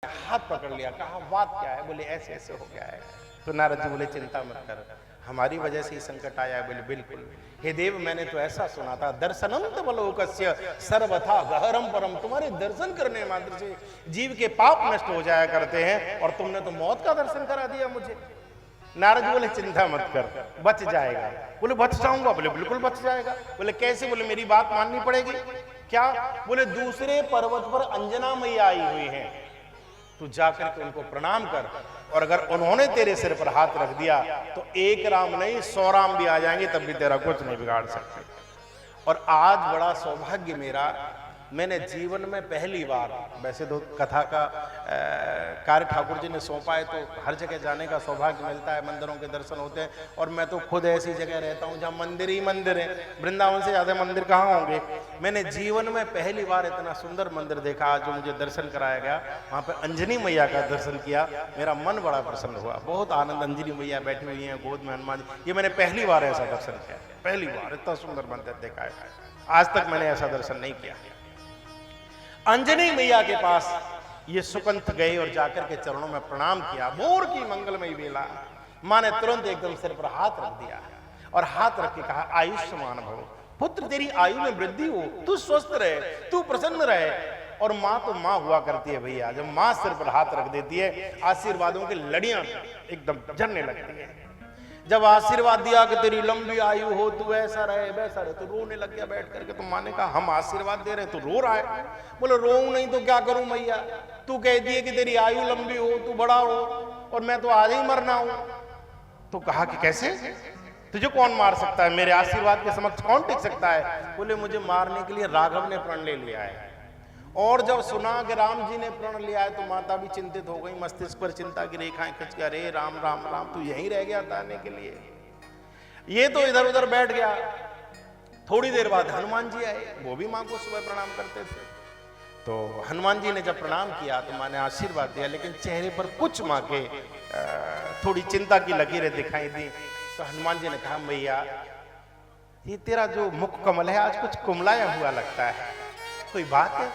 हाथ पकड़ लिया, कहा बात क्या है? बोले ऐसे ऐसे हो गया है। तो नारद जी बोले चिंता मत कर, हमारी वजह से ही संकट आया है। बोले बिल्कुल हे देव, मैंने तो ऐसा सुना था, दर्शनम तवलोकस्य सर्वथा गहरम परम, तुम्हारे दर्शन करने मात्र से जीव के पाप नष्ट हो जाया करते हैं, और तुमने तो मौत का दर्शन करा दिया मुझे। नारद जी बोले चिंता मत कर, बच जाएगा। बोले बच जाऊंगा? बोले बिल्कुल बच जाएगा। बोले कैसे? बोले मेरी बात माननी पड़ेगी। क्या? बोले दूसरे पर्वत पर अंजना मैया आई हुई हैं, तू जाकर के उनको प्रणाम कर, और अगर उन्होंने तेरे सिर पर हाथ रख दिया तो एक राम नहीं 100 राम भी आ जाएंगे तब भी तेरा कुछ नहीं बिगाड़ सकते। और आज बड़ा सौभाग्य मेरा, मैंने जीवन में पहली बार, वैसे तो कथा का कार्य ठाकुर जी ने सौंपा है, तो हर जगह जाने का सौभाग्य मिलता है, मंदिरों के दर्शन होते हैं, और मैं तो खुद ऐसी जगह रहता हूँ जहाँ मंदिर ही मंदिर है, वृंदावन से ज़्यादा मंदिर कहाँ होंगे। मैंने जीवन में पहली बार इतना सुंदर मंदिर देखा जो मुझे दर्शन कराया गया। वहाँ पर अंजनी मैया का दर्शन किया, मेरा मन बड़ा प्रसन्न हुआ, बहुत आनंद। अंजनी मैया बैठी हुई हैं, गोद में हनुमान जी, ये मैंने पहली बार ऐसा दर्शन किया, पहली बार इतना सुंदर मंदिर देखा है, आज तक मैंने ऐसा दर्शन नहीं किया। अंजनी मैया के पास ये सुकंठ गए और जाकर के चरणों में प्रणाम किया। भोर की मंगलमयी बेला, मां ने तुरंत एकदम सिर पर हाथ रख दिया और हाथ रख के कहा आयुष्मान भव, पुत्र तेरी आयु में वृद्धि हो, तू स्वस्थ रहे, तू प्रसन्न रहे। और मां तो मां हुआ करती है भैया, जब मां सिर पर हाथ रख देती है आशीर्वादों की लड़ियां एकदम झरने लगती है। जब आशीर्वाद दिया कि तेरी लंबी आयु हो, तू ऐसा रहे वैसा रहे, तो रोने लग गया बैठ करके। तो मां ने कहा हम आशीर्वाद दे रहे, तू रो रहा है? बोले रोऊं नहीं तो क्या करूं मैया, तू कह दिए कि तेरी आयु लंबी हो, तू बड़ा हो, और मैं तो आज ही मरना हूं। तो कहा कि कैसे? तुझे कौन मार सकता है? मेरे आशीर्वाद के समक्ष कौन टिक सकता है? बोले मुझे मारने के लिए राघव ने प्रण ले लिया है। और जब सुना कि राम जी ने प्रण लिया है तो माता भी चिंतित हो गई, मस्तिष्क पर चिंता की रेखाएं खिंच गया, अरे राम राम राम, तू यहीं रह गया था आने के लिए। ये तो इधर उधर बैठ गया। थोड़ी देर बाद हनुमान जी आए, वो भी मां को सुबह प्रणाम करते थे। तो हनुमान जी ने जब प्रणाम किया तो मां ने आशीर्वाद दिया, लेकिन चेहरे पर कुछ मां के थोड़ी चिंता की लकीरें दिखाई दी। तो हनुमान जी ने कहा मैया, ये तेरा जो मुख कमल है आज कुछ कुमलाया हुआ लगता है, कोई बात है,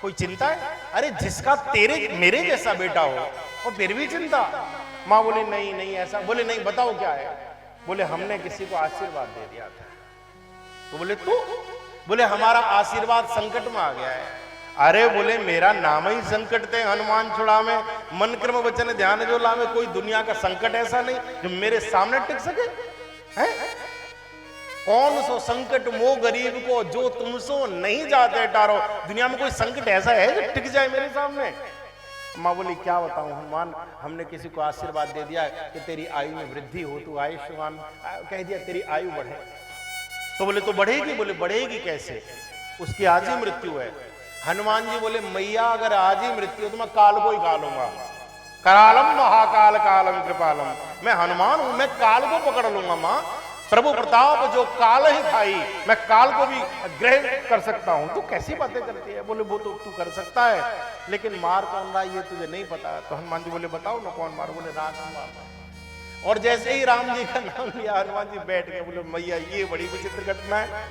कोई चिंता है? अरे जिसका तेरे मेरे जैसा बेटा हो और फिर भी चिंता? मां बोली नहीं नहीं ऐसा। बोले नहीं बताओ क्या है? बोले हमने किसी को आशीर्वाद दे दिया था। तो बोले तू? बोले हमारा आशीर्वाद संकट में आ गया है। अरे बोले मेरा नाम ही संकट थे, हनुमान छुड़ावे, मन क्रम वचन ध्यान जो लावे। कोई दुनिया का संकट ऐसा नहीं जो मेरे सामने टिक सके है? कौन सो संकट मो गरीब को जो तुमसो नहीं जाते टारो। दुनिया में कोई संकट ऐसा है जो टिक जाए मेरे सामने? मां बोली क्या बताऊं हनुमान, हमने किसी को आशीर्वाद दे दिया कि तेरी आयु में वृद्धि हो, तू आयुष्मान, कह दिया तेरी आयु बढ़े। तो बोले तो बढ़ेगी? बोले बढ़ेगी कैसे, उसकी आज ही मृत्यु है। हनुमान जी बोले मैया अगर आज ही मृत्यु हो तो मैं काल को ही कालूंगा। करालम महाकाल कालम कृपालम, मैं हनुमान हूं, मैं काल को पकड़ लूंगा। मां प्रभु प्रताप जो काल ही खाई, मैं काल को भी ग्रहण कर सकता हूं। तू कैसी बातें करती है? बोले वो तो तू कर सकता है, लेकिन मार कौन रहा ये तुझे नहीं पता। तो हनुमान जी बोले बताओ ना कौन मार? बोले राघव मार। और जैसे ही राम जी का नाम लिया हनुमान जी बैठ गए। बोले मैया ये बड़ी विचित्र घटना है।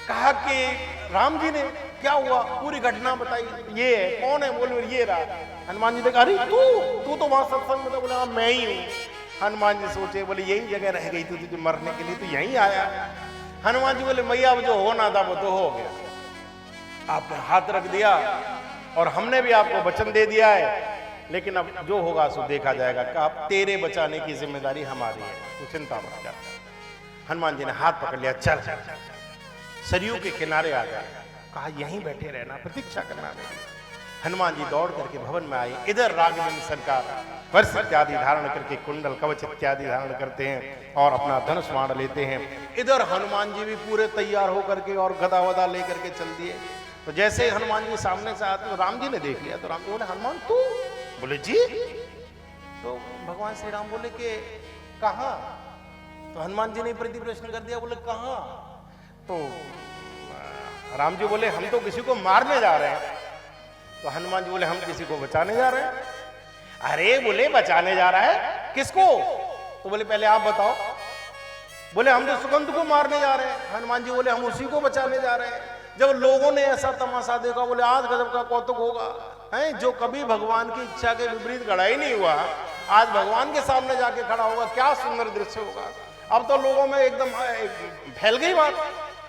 कहा कि राम जी ने क्या हुआ, पूरी घटना बताई। ये है, कौन है? बोले ये रहा। हनुमान जी ने कहा अरे तू तो वहां सत्संग में था। बोले हाँ मैं ही हूं। हनुमान जी सोचे, बोले यही जगह रह गई थी तुझे मरने के लिए, तू यहीं आया। हनुमान जी बोले मैया अब जो होना था वो तो हो गया, आपने हाथ रख दिया और हमने भी आपको वचन दे दिया है, लेकिन अब जो होगा सो देखा जाएगा। कि अब तेरे बचाने की जिम्मेदारी हमारी है, तू चिंता मत कर। हनुमान जी ने हाथ पकड़ लिया, चल सरयू के किनारे आ गया। कहा यहीं बैठे रहना, प्रतीक्षा करना नहीं। हनुमान जी दौड़ करके भवन में आए। इधर राघवेंद्र सरकार वर्ष इत्यादि धारण करके, कुंडल कवच इत्यादि धारण करते हैं और अपना धनुष बाण लेते हैं। इधर हनुमान जी भी पूरे तैयार होकर के और गदा वदा लेकर के चल दिए। तो जैसे हनुमान जी सामने से आते तो राम जी ने देख लिया। तो राम जी बोले हनुमान तू? बोले जी। तो भगवान श्री राम बोले कि कहाँ? तो हनुमान जी ने प्रति प्रश्न कर दिया, बोले कहाँ? तो राम जी बोले हम तो किसी को मारने जा रहे हैं। तो हनुमान जी बोले हम किसी को बचाने जा रहे हैं। अरे बोले बचाने जा रहा है, किसको? तो बोले पहले आप बताओ। बोले हम तो सुगंध को मारने जा रहे हैं। हनुमान जी बोले हम उसी को बचाने जा रहे हैं। जब लोगों ने ऐसा तमाशा देखा, बोले आज गजब का कौतुक होगा। हैं, जो कभी भगवान की इच्छा के विपरीत खड़ा ही नहीं हुआ, आज भगवान के सामने जाके खड़ा होगा, क्या सुंदर दृश्य होगा। अब तो लोगों में एकदम फैल गई बात,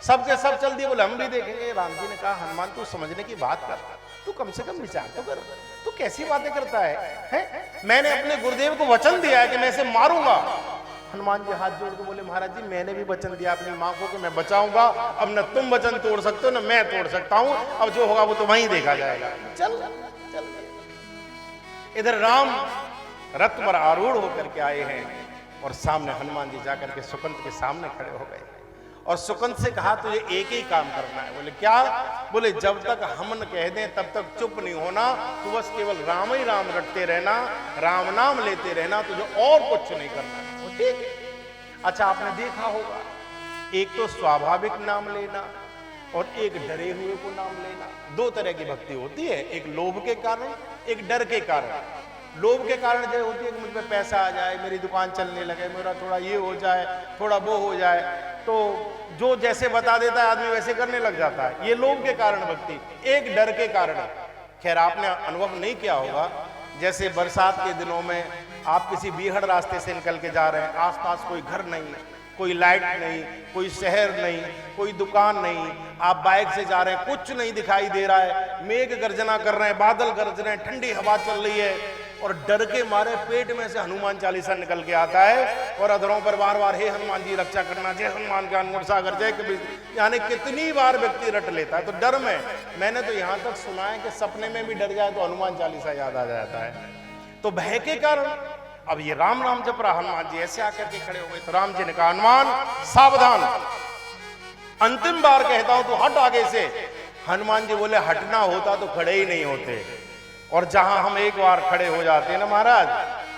सबके सब चल दिए, बोले हम भी देखेंगे। राम जी ने कहा हनुमान तू समझने की बात कर, तू कम से कम विचार तो कर, तू कैसी बातें करता है? मैंने अपने गुरुदेव को वचन दिया है कि मैं इसे मारूंगा। हनुमान जी हाथ जोड़ के बोले महाराज जी मैंने भी वचन दिया अपनी माँ को कि मैं बचाऊंगा, अब न तुम वचन तोड़ सकते हो न मैं तोड़ सकता हूं, अब जो होगा वो तो वहीं देखा जाएगा। चल चल। इधर राम रथ पर आरूढ़ होकर के आए हैं और सामने हनुमान जी जाकर के सुकंत के सामने खड़े हो गए और सुकंत से कहा तुझे एक ही काम करना है। बोले क्या? बोले जब तक हम न कह दें तब तक चुप नहीं होना, तू बस केवल राम ही राम रटते रहना, राम नाम लेते रहना, तुझे और कुछ नहीं करना। ठीक है। अच्छा आपने देखा होगा, एक तो स्वाभाविक नाम लेना और एक डरे हुए को नाम लेना, दो तरह की भक्ति होती है, एक लोभ के कारण, एक डर के कारण। लोभ के कारण जो होती है कि मुझ पे पैसा आ जाए, मेरी दुकान चलने लगे, मेरा थोड़ा ये हो जाए, थोड़ा वो हो जाए, तो जो जैसे बता देता है आदमी वैसे करने लग जाता है, ये लोभ के कारण भक्ति। एक डर के कारण। खैर आपने अनुभव नहीं किया होगा, जैसे बरसात के दिनों में आप किसी बीहड़ रास्ते से निकल के जा रहे हैं, आसपास कोई घर नहीं, कोई लाइट नहीं, कोई शहर नहीं, कोई दुकान नहीं, आप बाइक से जा रहे हैं, कुछ नहीं दिखाई दे रहा है, मेघ गर्जना कर रहे हैं, बादल गरज रहे हैं, ठंडी हवा चल रही है और डर के मारे पेट में से हनुमान चालीसा निकल के आता है और अधरों पर बार बार हे हनुमान जी रक्षा करना, जय हनुमान ज्ञान गुण सागर जय कबीर, यानी कितनी बार व्यक्ति रट लेता है। तो डर में मैंने तो यहां तक सुना है कि सपने में भी डर जाए तो हनुमान चालीसा याद आ जाता है। तो भय के कारण अब ये राम नाम जप रहा, हनुमान जी ऐसे आकर के खड़े हो गए। तो राम जी ने कहा हनुमान सावधान, अंतिम बार कहता हूं तो हट आगे से। हनुमान जी बोले हटना होता तो खड़े ही नहीं होते, और जहां हम एक बार खड़े हो जाते हैं ना महाराज,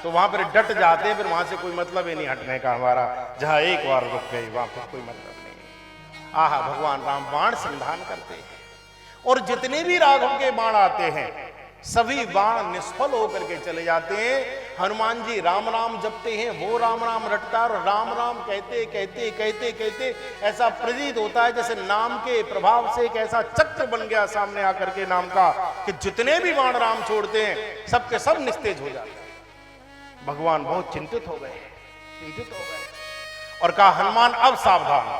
तो वहां पर डट जाते हैं, फिर वहां से कोई मतलब ही नहीं हटने का हमारा। जहां एक बार रुक गई वहां पर कोई मतलब नहीं। आहा भगवान राम बाण संधान करते हैं और जितने भी राघव के बाण आते हैं सभी बाण निष्फल होकर के चले जाते हैं। हनुमान जी राम राम जपते हैं, वो राम राम रटता है और राम राम कहते कहते कहते कहते ऐसा प्रतीत होता है जैसे नाम के प्रभाव से एक ऐसा चक्र बन गया सामने आकर के नाम का कि जितने भी बाण राम छोड़ते हैं सबके सब निस्तेज हो जाते हैं। भगवान बहुत चिंतित हो गए और कहा हनुमान अब सावधान,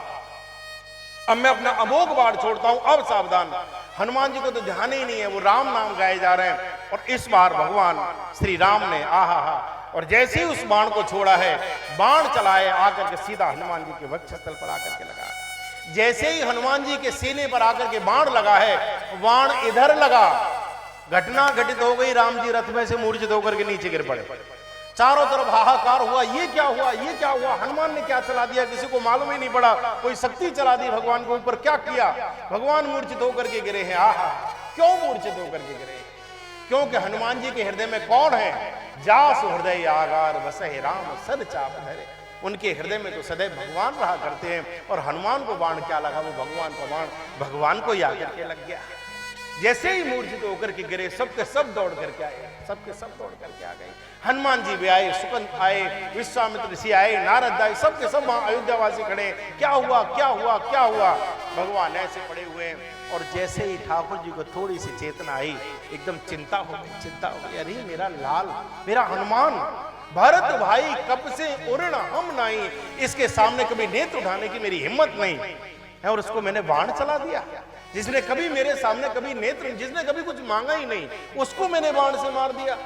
अब मैं अपना अमोघ बाण छोड़ता हूं, अब सावधान। हनुमान जी को तो ध्यान ही नहीं है, वो राम नाम गाए जा रहे हैं। और इस बार भगवान श्री राम ने आहा और जैसे ही उस बाण को छोड़ा है, बाण चलाए आकर के सीधा हनुमान जी के वक्षस्थल पर आकर के लगा। जैसे ही हनुमान जी के सीने पर आकर के बाण लगा है, बाण इधर लगा, घटना घटित हो गई, राम जी रथ में से मूर्छित होकर के नीचे गिर पड़े। चारों तरफ हाहाकार हुआ, ये क्या हुआ, ये क्या हुआ, हनुमान ने क्या चला दिया, किसी को मालूम ही नहीं पड़ा, कोई शक्ति चला दी भगवान के ऊपर, क्या किया, भगवान मूर्छित होकर के गिरे हैं। आहा क्यों मूर्छित होकर के गिरे? क्योंकि हनुमान जी के हृदय में कौन है? जासु हृदय आगार बसहि राम सद चाप धरे। उनके हृदय में तो सदैव भगवान रहा करते हैं और हनुमान को बाण क्या लगा, वो भगवान का बाण भगवान को ही आकर के लग गया। जैसे ही मूर्छित होकर के गिरे, सबके सब दौड़ करके आए, सबके सब दौड़ करके आ गए। हनुमान जी भी आए, सुकंत आए, विश्वामित्र ऋषि आए, नारद आए, सबके सब वहां अयोध्यावासी खड़े। क्या हुआ, क्या हुआ, क्या हुआ? भगवान ऐसे पड़े हुए हैं और जैसे ही ठाकुर जी को थोड़ी सी चेतना आई, एकदम चिंता हो गई, चिंता हो गई। अरे मेरा लाल, मेरा हनुमान, भरत भाई कब से उड़ना हम नहीं, इसके सामने कभी नेत्र उठाने की मेरी हिम्मत नहीं है और उसको मैंने बाण चला दिया। जिसने कभी मेरे सामने कभी नेत्र, जिसने कभी कुछ मांगा ही नहीं, उसको मैंने बाण से मार दिया।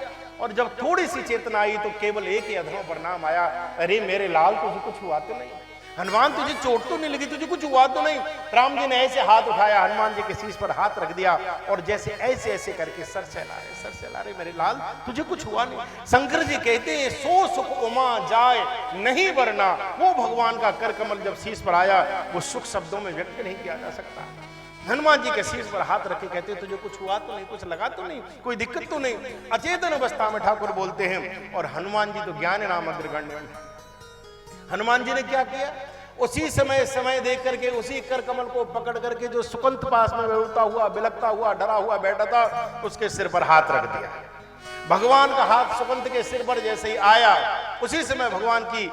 और जब थोड़ी सी चेतना आई तो केवल एक ही अधरों पर नाम आया, अरे मेरे लाल तुझे कुछ हुआ तो नहीं? हनुमान तुझे चोट तो नहीं लगी, तुझे कुछ हुआ तो नहीं? राम जी ने ऐसे हाथ उठाया, हनुमान जी के शीश पर हाथ रख दिया और जैसे ऐसे ऐसे करके सर सहला रहे, मेरे लाल तुझे कुछ हुआ नहीं। शंकर जी कहते हैं सो सुख उमा जाए नहीं वरना। वो भगवान का कर कमल जब शीश पर आया, वो सुख शब्दों में व्यक्त नहीं किया जा सकता। हनुमान जी के शीश पर हाथ रखे कहते तुझे कुछ हुआ तो नहीं, कुछ लगा तो नहीं, कोई दिक्कत तो नहीं? अचेतन अवस्था में ठाकुर बोलते हैं और हनुमान जी तो ज्ञान नाम अग्रगण्य। हनुमान जी ने क्या किया? उसी समय देख करके उसी कर कमल को पकड़ करके जो सुकंत पास में उड़ता हुआ, बिलकता हुआ, डरा हुआ बैठा था, उसके सिर पर हाथ रख दिया। भगवान का हाथ सुकंत के सिर पर जैसे ही आया, उसी समय भगवान की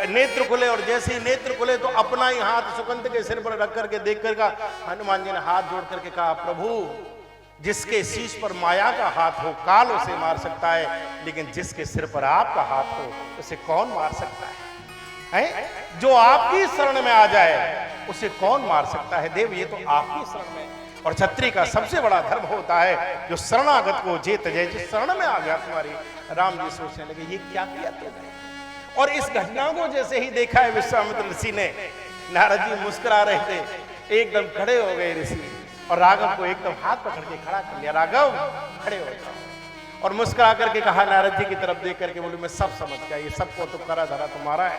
नेत्र खुले और जैसे ही नेत्र खुले तो अपना ही हाथ सुकंत के सिर पर रख करके देख कर हनुमान जी ने हाथ जोड़ करके कहा प्रभु जिसके शीश पर माया का हाथ हो काल उसे मार सकता है, लेकिन जिसके सिर पर आपका हाथ हो उसे कौन मार सकता है? जो आपकी शरण में आ जाए उसे कौन मार सकता है? देव ये तो आपकी शरण में। और क्षत्रिय का सबसे बड़ा धर्म होता है जो शरणागत को जीत जाए। जिस शरण में आ गया तुम्हारी, राम जी सोचने लगे ये क्या किया तुमने। और इस घटना को जैसे ही देखा है विश्वामित्र ऋषि ने, नारद जी मुस्कुरा रहे थे, एकदम खड़े हो गए ऋषि और राघव को एकदम हाथ पकड़ के खड़ा कर लिया। राघव खड़े हो जाओ। और मुस्कुरा करके कहा नारद जी की तरफ देख करके, बोले मैं सब समझ गया, ये सबको तो करा धरा तुम्हारा है,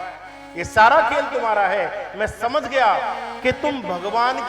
ये सारा खेल तुम्हारा है। मैं समझ गया कि तुम भगवान